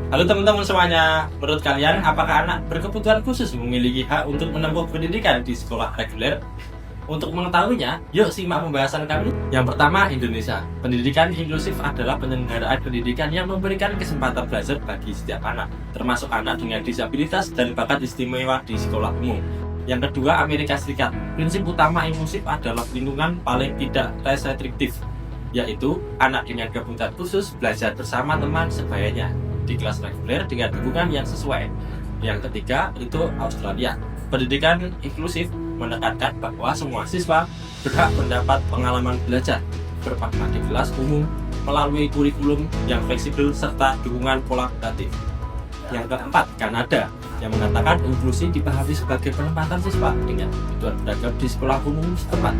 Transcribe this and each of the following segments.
Halo teman-teman semuanya, menurut kalian apakah anak berkebutuhan khusus memiliki hak untuk menempuh pendidikan di sekolah reguler? Untuk mengetahuinya, yuk simak pembahasan kami. Yang pertama, Indonesia. Pendidikan inklusif adalah penyelenggaraan pendidikan yang memberikan kesempatan belajar bagi setiap anak, termasuk anak dengan disabilitas dan bakat istimewa di sekolah umum. Yang kedua, Amerika Serikat. Prinsip utama inklusif adalah perlindungan paling tidak restriktif, yaitu anak dengan kebutuhan khusus belajar bersama teman sebayanya di kelas reguler dengan dukungan yang sesuai. Yang ketiga itu Australia. Pendidikan inklusif menekankan bahwa semua siswa berhak mendapat pengalaman belajar bermakna di kelas umum melalui kurikulum yang fleksibel serta dukungan kolaboratif. Yang keempat, Kanada, yang mengatakan inklusi dipahami sebagai penempatan siswa dengan kebutuhan beragam di sekolah umum setempat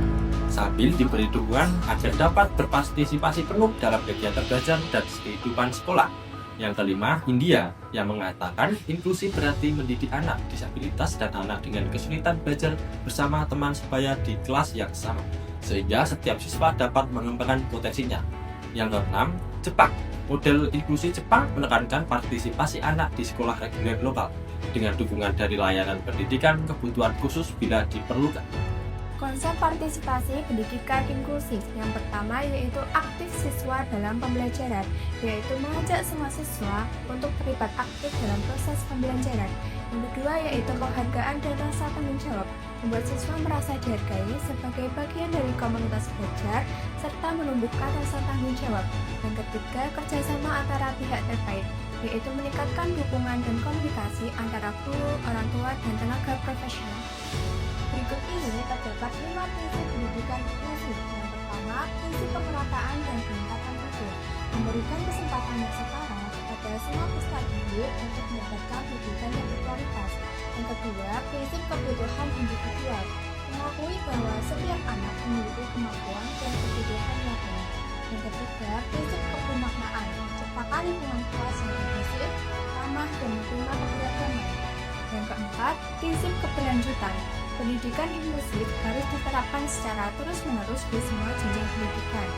sambil diberi dukungan agar dapat berpartisipasi penuh dalam kegiatan belajar dan kehidupan sekolah. Yang kelima, India, yang mengatakan inklusi berarti mendidik anak disabilitas dan anak dengan kesulitan belajar bersama teman sebaya di kelas yang sama, sehingga setiap siswa dapat mengembangkan potensinya. Yang keenam, Jepang. Model inklusi Jepang menekankan partisipasi anak di sekolah reguler lokal dengan dukungan dari layanan pendidikan kebutuhan khusus bila diperlukan. Konsep partisipasi pendidikan inklusif yang pertama yaitu aktif siswa dalam pembelajaran, yaitu mengajak semua siswa untuk terlibat aktif dalam proses pembelajaran. Yang kedua yaitu penghargaan dan rasa tanggung jawab, membuat siswa merasa dihargai sebagai bagian dari komunitas belajar serta menumbuhkan rasa tanggung jawab. Yang ketiga, kerjasama antara pihak terkait, yaitu meningkatkan dukungan dan komunikasi antara guru, orang tua, dan tenaga profesional. Berikut ini terdapat 5 prinsip pendidikan inklusif. Yang pertama, prinsip pemerataan dan peningkatan mutu, memberikan kesempatan yang setara kepada semua peserta didik untuk mendapatkan pendidikan yang berkualitas. Yang kedua, prinsip kebutuhan individual, mengakui bahwa setiap anak memiliki kemampuan dan kebutuhan yang unik. Yang ketiga, prinsip kebermaknaan, menciptakan lingkungan kelas yang inklusif, ramah dan menerima keberagaman. Yang keempat, prinsip keberlanjutan. Pendidikan inklusif harus diterapkan secara terus-menerus di semua jenjang pendidikan.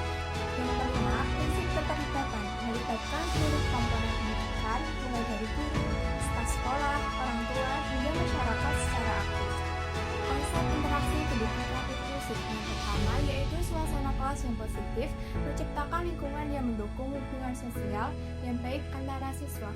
Yang kelima, prinsip keterlibatan, melibatkan seluruh komponen pendidikan, mulai dari guru, staf sekolah, orang tua, hingga masyarakat secara aktif. Konsep interaksi pendidikan inklusif yang pertama yaitu suasana kelas yang positif, menciptakan lingkungan yang mendukung hubungan sosial yang baik antara siswa.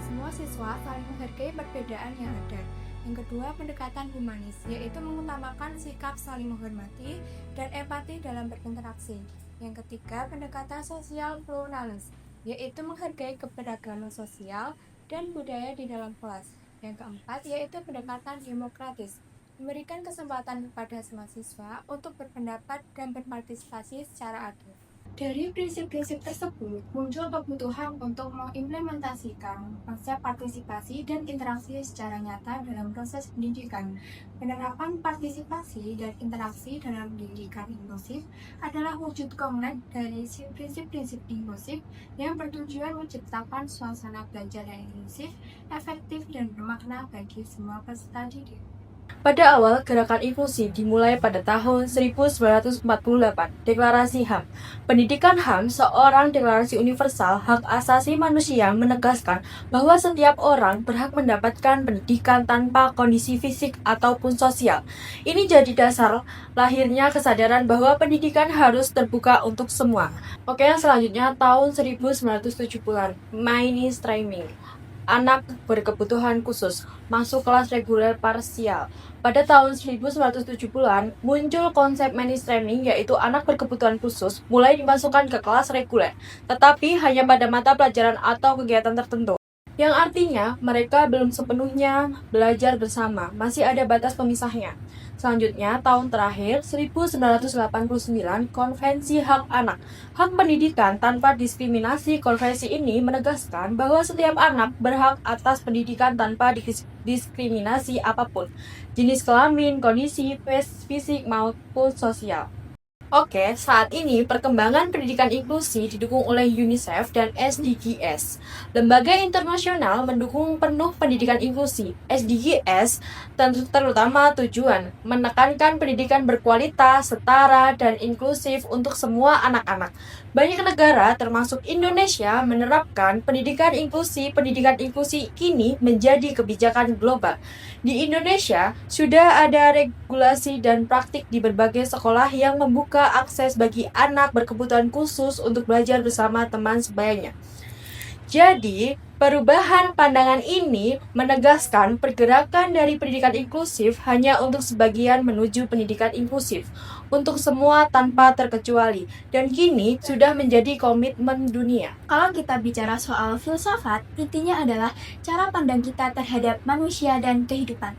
Semua siswa saling menghargai perbedaan yang ada. Yang kedua, pendekatan humanis, yaitu mengutamakan sikap saling menghormati dan empati dalam berinteraksi. Yang ketiga, pendekatan sosial pluralis, yaitu menghargai keberagaman sosial dan budaya di dalam kelas. Yang keempat, yaitu pendekatan demokratis, memberikan kesempatan kepada semua siswa untuk berpendapat dan berpartisipasi secara adil. Dari prinsip-prinsip tersebut, muncul kebutuhan untuk mengimplementasikan konsep partisipasi dan interaksi secara nyata dalam proses pendidikan. Penerapan partisipasi dan interaksi dalam pendidikan inklusif adalah wujud konkret dari prinsip-prinsip inklusif yang bertujuan menciptakan suasana belajar yang inklusif, efektif, dan bermakna bagi semua peserta didik. Pada awal, gerakan inklusi dimulai pada tahun 1948, Deklarasi HAM. Pendidikan HAM, seorang deklarasi universal hak asasi manusia, menegaskan bahwa setiap orang berhak mendapatkan pendidikan tanpa kondisi fisik ataupun sosial. Ini jadi dasar lahirnya kesadaran bahwa pendidikan harus terbuka untuk semua. Oke, yang selanjutnya tahun 1970-an, mainstreaming. Anak berkebutuhan khusus masuk kelas reguler parsial. Pada tahun 1970-an, muncul konsep mainstreaming, yaitu anak berkebutuhan khusus mulai dimasukkan ke kelas reguler, tetapi hanya pada mata pelajaran atau kegiatan tertentu, yang artinya mereka belum sepenuhnya belajar bersama, masih ada batas pemisahnya. Selanjutnya, tahun terakhir, 1989, Konvensi Hak Anak. Hak pendidikan tanpa diskriminasi. Konvensi ini menegaskan bahwa setiap anak berhak atas pendidikan tanpa diskriminasi apapun, jenis kelamin, kondisi fisik maupun sosial. Oke, saat ini perkembangan pendidikan inklusi didukung oleh UNICEF dan SDGs. Lembaga internasional mendukung penuh pendidikan inklusi. SDGs terutama tujuan menekankan pendidikan berkualitas, setara, dan inklusif untuk semua anak-anak. Banyak negara termasuk Indonesia menerapkan pendidikan inklusi. Pendidikan inklusi kini menjadi kebijakan global. Di Indonesia, sudah ada regulasi dan praktik di berbagai sekolah yang membuka akses bagi anak berkebutuhan khusus untuk belajar bersama teman sebayanya. Jadi, perubahan pandangan ini menegaskan pergerakan dari pendidikan inklusif hanya untuk sebagian menuju pendidikan inklusif, untuk semua tanpa terkecuali, dan kini sudah menjadi komitmen dunia. Kalau kita bicara soal filsafat, intinya adalah cara pandang kita terhadap manusia dan kehidupan.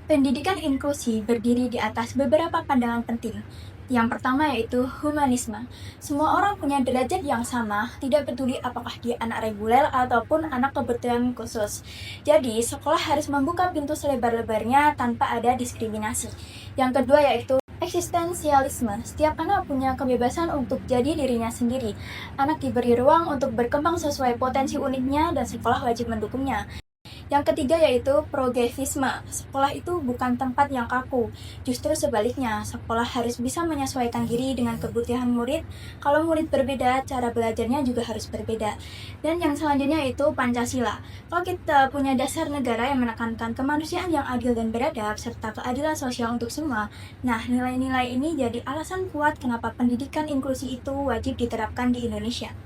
Pendidikan inklusi berdiri di atas beberapa pandangan penting. Yang pertama yaitu humanisme. Semua orang punya derajat yang sama, tidak peduli apakah dia anak reguler ataupun anak kebutuhan khusus. Jadi, sekolah harus membuka pintu selebar-lebarnya tanpa ada diskriminasi. Yang kedua yaitu eksistensialisme. Setiap anak punya kebebasan untuk jadi dirinya sendiri. Anak diberi ruang untuk berkembang sesuai potensi uniknya dan sekolah wajib mendukungnya. Yang ketiga yaitu progresisme. Sekolah itu bukan tempat yang kaku. Justru sebaliknya, sekolah harus bisa menyesuaikan diri dengan kebutuhan murid. Kalau murid berbeda, cara belajarnya juga harus berbeda. Dan yang selanjutnya itu Pancasila. Kalau kita punya dasar negara yang menekankan kemanusiaan yang adil dan beradab, serta keadilan sosial untuk semua, nah nilai-nilai ini jadi alasan kuat kenapa pendidikan inklusi itu wajib diterapkan di Indonesia.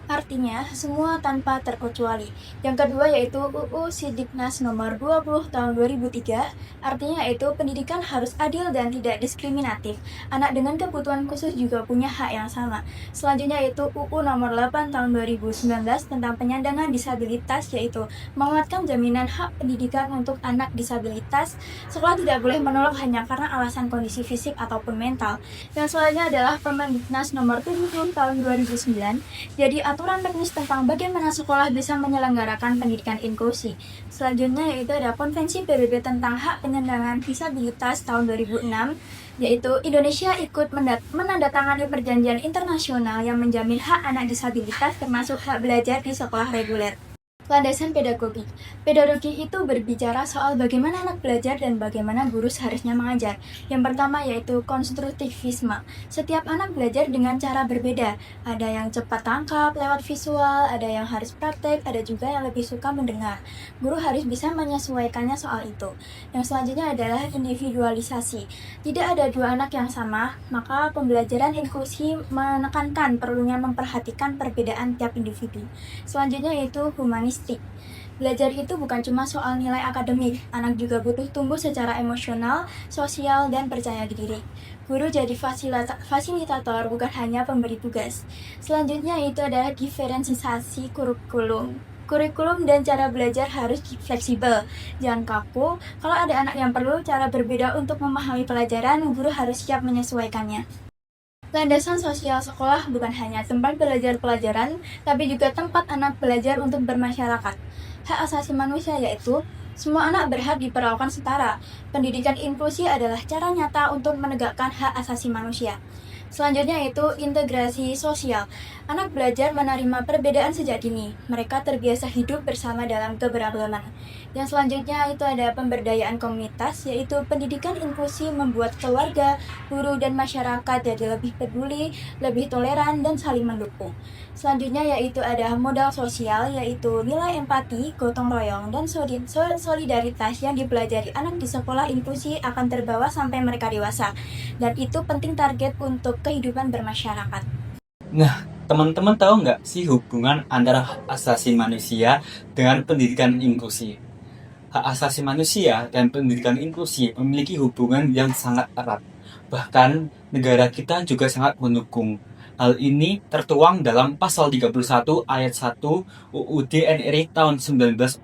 Artinya, semua tanpa terkecuali. Yang kedua yaitu UU Sidiknas nomor 20 tahun 2003, artinya yaitu pendidikan harus adil dan tidak diskriminatif. Anak dengan kebutuhan khusus juga punya hak yang sama. Selanjutnya yaitu UU nomor 8 tahun 2019 tentang penyandang disabilitas, yaitu menguatkan jaminan hak pendidikan untuk anak disabilitas. Sekolah tidak boleh menolak hanya karena alasan kondisi fisik ataupun mental. Yang selanjutnya adalah Permendiknas nomor 70 tahun 2009, jadi aturan teknis tentang bagaimana sekolah bisa menyelenggarakan pendidikan inklusi. Selanjutnya yaitu ada Konvensi PBB tentang hak penyandang disabilitas tahun 2006, yaitu Indonesia ikut menandatangani perjanjian internasional yang menjamin hak anak disabilitas termasuk hak belajar di sekolah reguler. Landasan pedagogi. Pedagogi itu berbicara soal bagaimana anak belajar dan bagaimana guru seharusnya mengajar. Yang pertama yaitu konstruktivisme. Setiap anak belajar dengan cara berbeda. Ada yang cepat tangkap lewat visual, ada yang harus praktek, ada juga yang lebih suka mendengar. Guru harus bisa menyesuaikannya soal itu. Yang selanjutnya adalah individualisasi. Tidak ada dua anak yang sama, maka pembelajaran inklusi menekankan perlunya memperhatikan perbedaan tiap individu. Selanjutnya yaitu humanistik. Belajar itu bukan cuma soal nilai akademik, anak juga butuh tumbuh secara emosional, sosial, dan percaya diri. Guru jadi fasilitator, bukan hanya pemberi tugas. Selanjutnya itu adalah diferensiasi kurikulum. Kurikulum dan cara belajar harus fleksibel, jangan kaku. Kalau ada anak yang perlu cara berbeda untuk memahami pelajaran, guru harus siap menyesuaikannya. Landasan sosial sekolah bukan hanya tempat belajar pelajaran, tapi juga tempat anak belajar untuk bermasyarakat. Hak asasi manusia yaitu semua anak berhak diperlakukan setara. Pendidikan inklusi adalah cara nyata untuk menegakkan hak asasi manusia. Selanjutnya yaitu integrasi sosial. Anak belajar menerima perbedaan sejak dini. Mereka terbiasa hidup bersama dalam keberagaman. Yang selanjutnya itu ada pemberdayaan komunitas, yaitu pendidikan inklusi membuat keluarga, guru, dan masyarakat jadi lebih peduli, lebih toleran, dan saling mendukung. Selanjutnya yaitu ada modal sosial, yaitu nilai empati, gotong royong, dan solidaritas yang dipelajari anak di sekolah inklusi akan terbawa sampai mereka dewasa. Dan itu penting target untuk kehidupan bermasyarakat. Nah, teman-teman tahu nggak sih hubungan antara hak asasi manusia dengan pendidikan inklusi? Hak asasi manusia dan pendidikan inklusi memiliki hubungan yang sangat erat. Bahkan, negara kita juga sangat mendukung. Hal ini tertuang dalam pasal 31 ayat 1 UUD NRI tahun 1945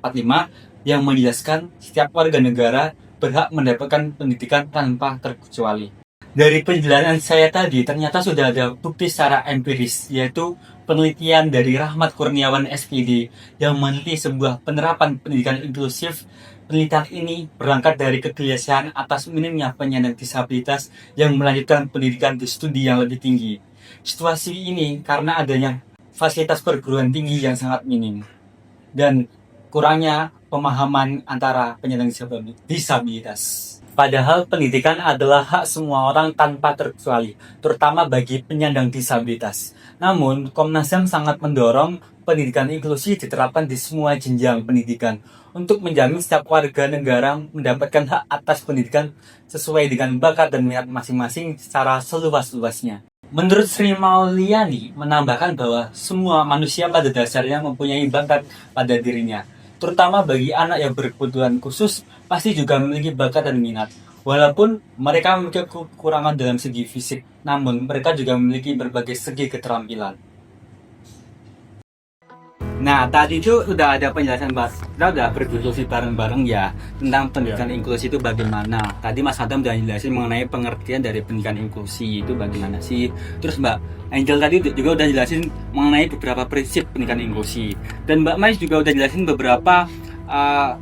yang menjelaskan setiap warga negara berhak mendapatkan pendidikan tanpa terkecuali. Dari penjelasan saya tadi, ternyata sudah ada bukti secara empiris, yaitu penelitian dari Rahmat Kurniawan SPD yang meneliti sebuah penerapan pendidikan inklusif Penelitian ini berangkat dari kegelisahan atas minimnya penyandang disabilitas yang melanjutkan pendidikan di studi yang lebih tinggi. Situasi ini karena adanya fasilitas perguruan tinggi yang sangat minim dan kurangnya pemahaman antara penyandang disabilitas. Padahal pendidikan adalah hak semua orang tanpa terkecuali, terutama bagi penyandang disabilitas. Namun, Komnas HAM sangat mendorong pendidikan inklusi diterapkan di semua jenjang pendidikan untuk menjamin setiap warga negara mendapatkan hak atas pendidikan sesuai dengan bakat dan minat masing-masing secara seluas-luasnya. Menurut Sri Mauliani menambahkan bahwa semua manusia pada dasarnya mempunyai bakat pada dirinya. Terutama bagi anak yang berkebutuhan khusus, pasti juga memiliki bakat dan minat. Walaupun mereka memiliki kekurangan dalam segi fisik, namun mereka juga memiliki berbagai segi keterampilan. Nah, tadi itu udah ada penjelasan, kita udah berdiskusi bareng-bareng ya tentang pendidikan inklusi itu bagaimana. Tadi Mas Adam udah jelasin mengenai pengertian dari pendidikan inklusi itu bagaimana sih. Terus Mbak Angel tadi juga udah jelasin mengenai beberapa prinsip pendidikan inklusi. Dan Mbak Mais juga udah jelasin beberapa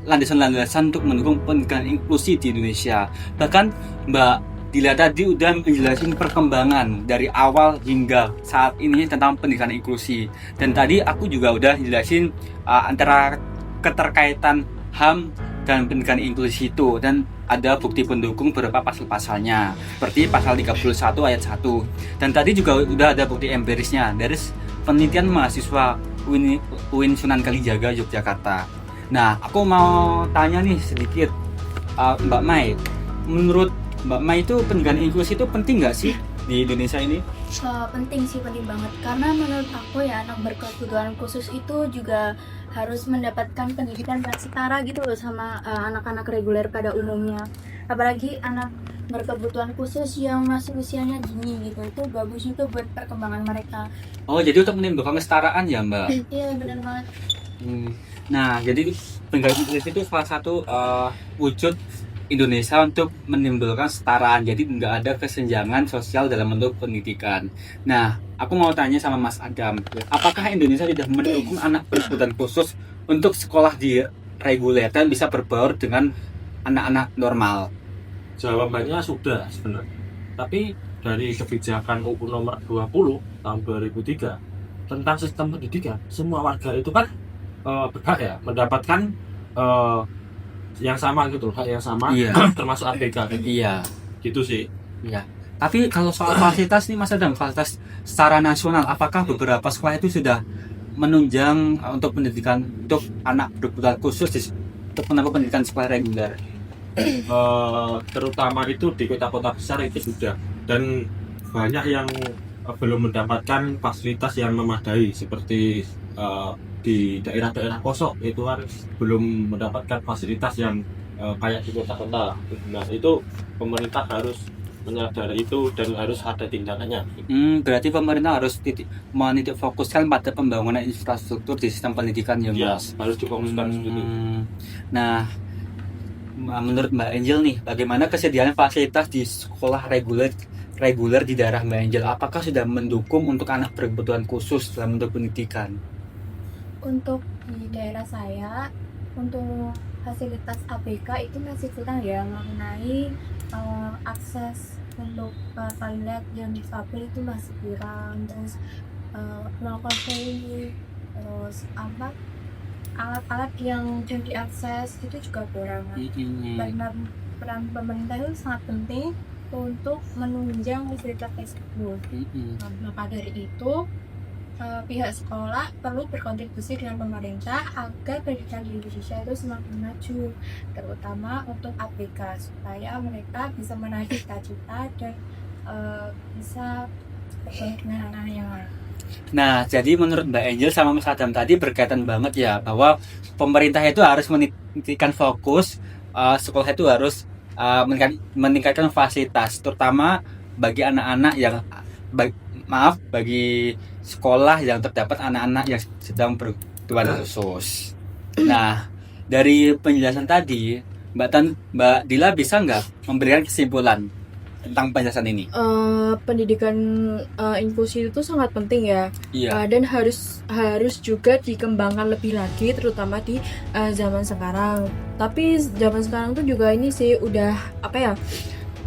landasan-landasan untuk mendukung pendidikan inklusi di Indonesia. Bahkan Mbak Dila tadi udah menjelaskan perkembangan dari awal hingga saat ini tentang pendidikan inklusi. Dan tadi aku juga udah jelasin antara keterkaitan HAM dan pendidikan inklusi itu. Dan ada bukti pendukung beberapa pasal-pasalnya. Seperti pasal 31 ayat 1. Dan tadi juga udah ada bukti empirisnya dari penelitian mahasiswa UIN Sunan Kalijaga, Yogyakarta. Nah, aku mau tanya nih sedikit Mbak Mai. Menurut Mbak Mai itu pendidikan inklusi itu penting nggak sih di Indonesia ini? Penting sih, penting banget. Karena menurut aku ya, anak berkebutuhan khusus itu juga harus mendapatkan pendidikan yang setara gitu loh sama anak-anak reguler pada umumnya. Apalagi anak berkebutuhan khusus yang masih usianya dini gitu, itu bagus juga buat perkembangan mereka. Oh, jadi untuk menimbulkan kesetaraan ya Mbak? Iya, benar banget. Nah, jadi pendidikan inklusi itu salah satu wujud Indonesia untuk menimbulkan kesetaraan, jadi nggak ada kesenjangan sosial dalam bentuk pendidikan. Nah, aku mau tanya sama Mas Adam, apakah Indonesia tidak mendukung anak berkebutuhan khusus untuk sekolah di reguler dan bisa berbaur dengan anak-anak normal? Jawabannya sudah sebenarnya. Tapi dari kebijakan UU nomor 20 tahun 2003 tentang sistem pendidikan, semua warga itu kan berhak ya mendapatkan yang sama gitu, hak yang sama, Iya. termasuk ABK Iya. gitu sih. Iya. Tapi kalau soal fasilitas nih Mas Adam, fasilitas secara nasional, apakah beberapa sekolah itu sudah menunjang untuk pendidikan untuk anak berkebutuhan khusus untuk menempuh pendidikan sekolah reguler? Terutama itu di kota-kota besar itu sudah, dan banyak yang belum mendapatkan fasilitas yang memadai seperti di daerah-daerah pelosok itu kan belum mendapatkan fasilitas yang kayak di kota-kota. Nah, itu pemerintah harus menyadari itu dan harus ada tindakannya. Berarti pemerintah harus menitik fokuskan pada pembangunan infrastruktur di sistem pendidikan ya Mas? Harus difokuskan seperti itu. Nah, menurut Mbak Angel nih, bagaimana kesediaan fasilitas di sekolah reguler di daerah Mbak Angel? Apakah sudah mendukung untuk anak berkebutuhan khusus dalam bentuk pendidikan? Untuk di daerah saya, untuk fasilitas ABK itu masih kurang ya, mengenai akses untuk toilet yang difabel itu masih kurang, terus ruang konseling, terus alat-alat yang bisa diakses itu juga kurang. Peran pemerintah itu sangat penting untuk menunjang fasilitas tersebut. Maka dari itu pihak sekolah perlu berkontribusi dengan pemerintah agar pendidikan di Indonesia itu semakin maju, terutama untuk ABK, supaya mereka bisa menaiki cita-cita dan bisa bersaing dengan anak yang lain. Nah, jadi menurut Mbak Angel sama Mas Adam tadi berkaitan banget ya, bahwa pemerintah itu harus menitikan fokus, sekolah itu harus meningkatkan fasilitas, terutama bagi anak-anak yang bagi sekolah yang terdapat anak-anak yang sedang berkebutuhan khusus. Nah, dari penjelasan tadi, Mbak Dila bisa nggak memberikan kesimpulan tentang penjelasan ini? Pendidikan inklusi itu sangat penting ya. Iya. Dan harus juga dikembangkan lebih lagi, terutama di zaman sekarang. Tapi zaman sekarang tuh juga ini sih udah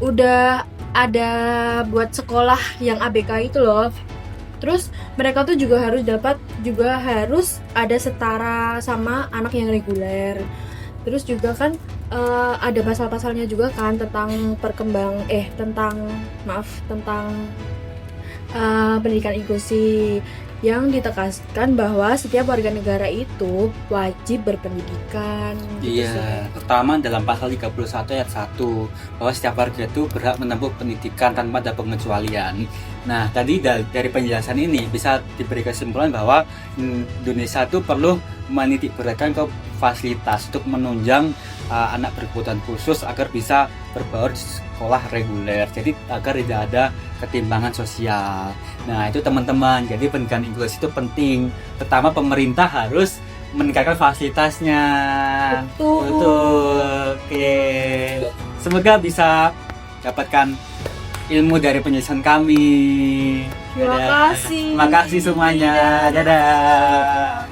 udah ada buat sekolah yang ABK itu loh. Terus mereka tuh juga harus ada setara sama anak yang reguler. Terus juga kan ada pasal-pasalnya juga kan tentang pendidikan inklusi, yang ditegaskan bahwa setiap warga negara itu wajib berpendidikan. Gitu sih. Iya, pertama dalam pasal 31 ayat 1 bahwa setiap warga itu berhak menempuh pendidikan tanpa ada pengecualian. Nah, tadi dari penjelasan ini bisa diberi kesimpulan bahwa Indonesia itu perlu menitik beratkan ke fasilitas untuk menunjang anak berkebutuhan khusus agar bisa berbaur di sekolah reguler. Jadi agar tidak ada ketimpangan sosial. Nah, itu teman-teman. Jadi pendidikan inklusi itu penting. Pertama, pemerintah harus meningkatkan fasilitasnya. Betul. Oke. Semoga bisa dapatkan ilmu dari penjelasan kami. Terima kasih. Terima kasih semuanya. Dadah.